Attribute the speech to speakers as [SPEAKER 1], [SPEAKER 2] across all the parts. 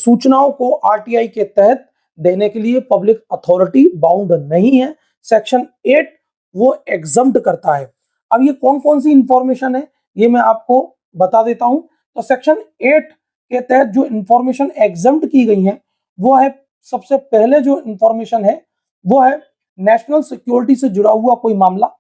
[SPEAKER 1] सूचनाओं को आरटीआई के तहत देने के लिए पब्लिक अथॉरिटी बाउंड नहीं है। सेक्शन 8 वो एग्जम्प्ट करता है। अब ये कौन कौन सी इंफॉर्मेशन है ये मैं आपको बता देता हूं। तो सेक्शन 8 के तहत जो इंफॉर्मेशन एग्जम्प्ट की गई है वो है, सबसे पहले जो इंफॉर्मेशन है वो है नेशनल सिक्योरिटी से जुड़ा हुआ कोई मामला,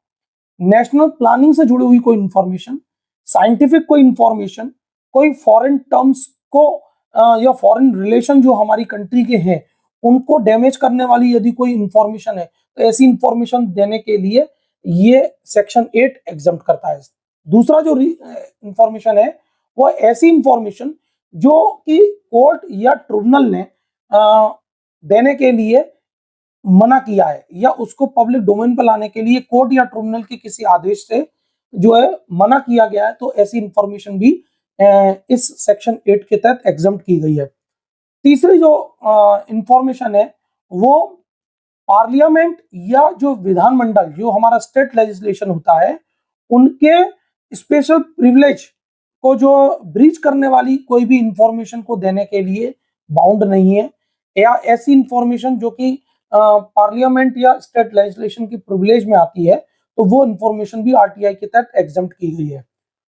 [SPEAKER 1] नेशनल प्लानिंग से जुड़ी हुई कोई इंफॉर्मेशन, साइंटिफिक कोई इंफॉर्मेशन, कोई फॉरेन टर्म्स को या फॉरेन रिलेशन जो हमारी कंट्री के हैं उनको डैमेज करने वाली यदि कोई इंफॉर्मेशन है तो ऐसी इंफॉर्मेशन देने के लिए ये सेक्शन 8 एग्जम्प्ट करता है। दूसरा जो इंफॉर्मेशन है वो ऐसी इंफॉर्मेशन जो कि कोर्ट या ट्रिब्यूनल ने देने के लिए मना किया है या उसको पब्लिक डोमेन पर लाने के लिए कोर्ट या ट्रिब्यूनल के किसी आदेश से जो है मना किया गया है, तो ऐसी इंफॉर्मेशन भी इस सेक्शन 8 के तहत एग्जम्प्ट की गई है। तीसरी जो इंफॉर्मेशन है वो पार्लियामेंट या जो विधानमंडल जो हमारा स्टेट लेजिस्लेशन होता है उनके स्पेशल प्रिविलेज को जो ब्रीच करने वाली कोई भी इंफॉर्मेशन को देने के लिए बाउंड नहीं है, या ऐसी इंफॉर्मेशन जो कि पार्लियामेंट या स्टेट लेजिस्लेशन की प्रिविलेज में आती है तो वो इंफॉर्मेशन भी आरटीआई के तहत एग्जम्प्ट की गई है।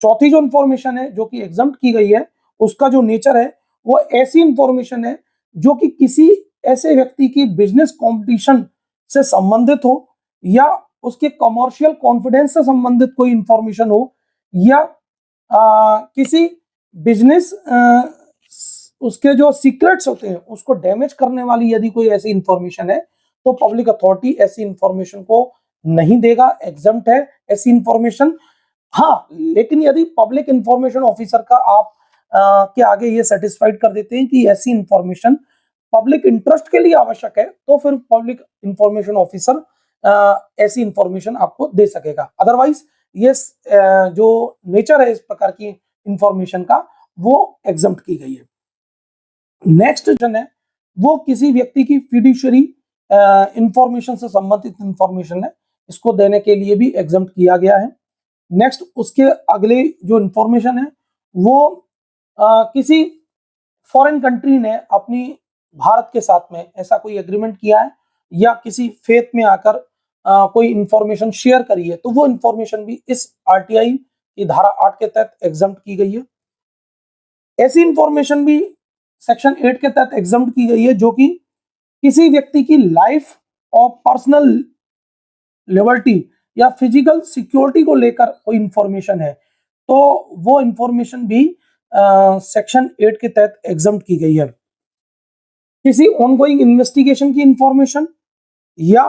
[SPEAKER 1] चौथी जो इंफॉर्मेशन है जो कि एग्जम्प्ट की गई है उसका जो नेचर है वो ऐसी इंफॉर्मेशन है जो कि किसी ऐसे व्यक्ति की बिजनेस कंपटीशन से संबंधित हो या उसके कमर्शियल कॉन्फिडेंस से संबंधित कोई इंफॉर्मेशन हो या किसी बिजनेस उसके जो सीक्रेट्स होते हैं उसको डैमेज करने वाली यदि कोई ऐसी इंफॉर्मेशन है तो पब्लिक अथॉरिटी ऐसी इंफॉर्मेशन को नहीं देगा, एग्जम्प्ट है ऐसी इंफॉर्मेशन। हाँ, लेकिन यदि पब्लिक इंफॉर्मेशन ऑफिसर का आप के आगे ये सेटिस्फाइड कर देते हैं कि ऐसी इंफॉर्मेशन पब्लिक इंटरेस्ट के लिए आवश्यक है तो फिर पब्लिक इंफॉर्मेशन ऑफिसर ऐसी इंफॉर्मेशन आपको दे सकेगा। अदरवाइज ये जो नेचर है इस प्रकार की इंफॉर्मेशन का वो एग्जम्प्ट की गई है। नेक्स्ट है वो किसी व्यक्ति की फिड्यूशियरी इंफॉर्मेशन से संबंधित इंफॉर्मेशन है, इसको देने के लिए भी एग्जम्प्ट किया गया है। नेक्स्ट उसके अगले जो इंफॉर्मेशन है वो किसी फॉरेन कंट्री ने अपनी भारत के साथ में ऐसा कोई एग्रीमेंट किया है या किसी फेथ में आकर कोई इंफॉर्मेशन शेयर करी है तो वो इंफॉर्मेशन भी इस आरटीआई की धारा 8 के तहत एग्जम्प्ट की गई है। ऐसी इंफॉर्मेशन भी सेक्शन 8 के तहत एग्जम्प्ट की गई है जो कि किसी व्यक्ति की लाइफ और पर्सनल लिबर्टी या फिजिकल सिक्योरिटी को लेकर कोई इंफॉर्मेशन है तो वो इंफॉर्मेशन भी सेक्शन 8 के तहत एग्जम्प्ट की गई है। किसी ऑनगोइंग इन्वेस्टिगेशन की इंफॉर्मेशन या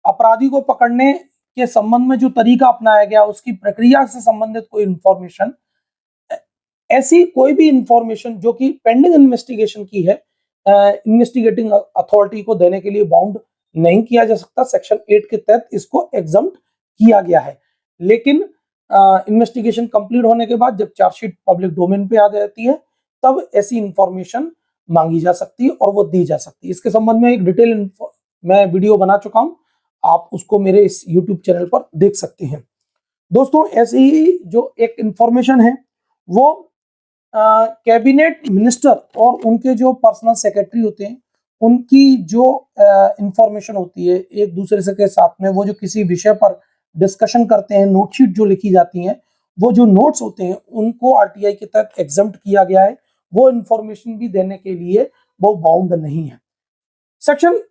[SPEAKER 1] अपराधी को पकड़ने के संबंध में जो तरीका अपनाया गया उसकी प्रक्रिया से संबंधित कोई इंफॉर्मेशन, ऐसी कोई भी इंफॉर्मेशन जो कि पेंडिंग इन्वेस्टिगेशन की है इन्वेस्टिगेटिंग अथॉरिटी को देने के लिए बाउंड नहीं किया जा सकता। सेक्शन 8 के तहत इसको एग्जम्प्ट किया गया है। लेकिन इन्वेस्टिगेशन कंप्लीट होने के बाद जब चार्जशीट पब्लिक डोमेन पे आ जाती है तब ऐसी इंफॉर्मेशन मांगी जा सकती है और वो दी जा सकती है। इसके संबंध में एक डिटेल मैं वीडियो बना चुका हूं, आप उसको मेरे इस यूट्यूब चैनल पर देख सकते हैं। दोस्तों ऐसी ही जो एक इंफॉर्मेशन है वो कैबिनेट मिनिस्टर और उनके जो पर्सनल सेक्रेटरी होते हैं उनकी जो इंफॉर्मेशन होती है एक दूसरे से के साथ में, वो जो किसी विषय पर डिस्कशन करते हैं, नोटशीट जो लिखी जाती हैं, वो जो नोट्स होते हैं उनको आरटीआई के तहत एग्जम्प्ट किया गया है। वो इंफॉर्मेशन भी देने के लिए वो बाउंड नहीं है। सेक्शन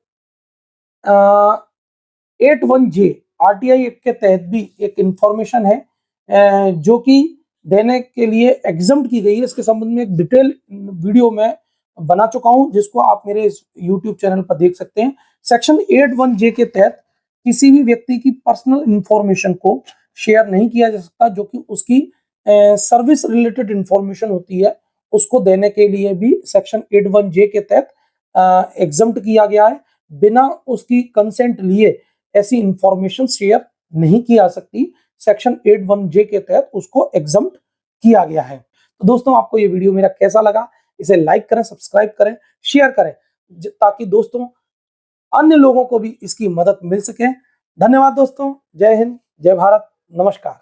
[SPEAKER 1] 81J आरटीआई एक्ट के तहत भी एक इंफॉर्मेशन है जो कि देने के लिए एग्जम्प्ट की गई है। इसके संबंध में एक डिटेल वीडियो मैं बना चुका हूं जिसको आप मेरे इस यूट्यूब चैनल पर देख सकते हैं। सेक्शन 81J के तहत किसी भी व्यक्ति की पर्सनल इंफॉर्मेशन को शेयर नहीं किया जा सकता जो कि उसकी सर्विस रिलेटेड इंफॉर्मेशन होती है, उसको देने के लिए भी सेक्शन 81J के तहत एग्जम्प्ट किया गया है। बिना उसकी कंसेंट लिए ऐसी इंफॉर्मेशन शेयर नहीं की जा सकती। सेक्शन 81J के तहत उसको एग्जम्प्ट किया गया है। तो दोस्तों आपको ये वीडियो मेरा कैसा लगा, इसे लाइक करें, सब्सक्राइब करें, शेयर करें ताकि दोस्तों अन्य लोगों को भी इसकी मदद मिल सके। धन्यवाद दोस्तों, जय हिंद, जय भारत, नमस्कार।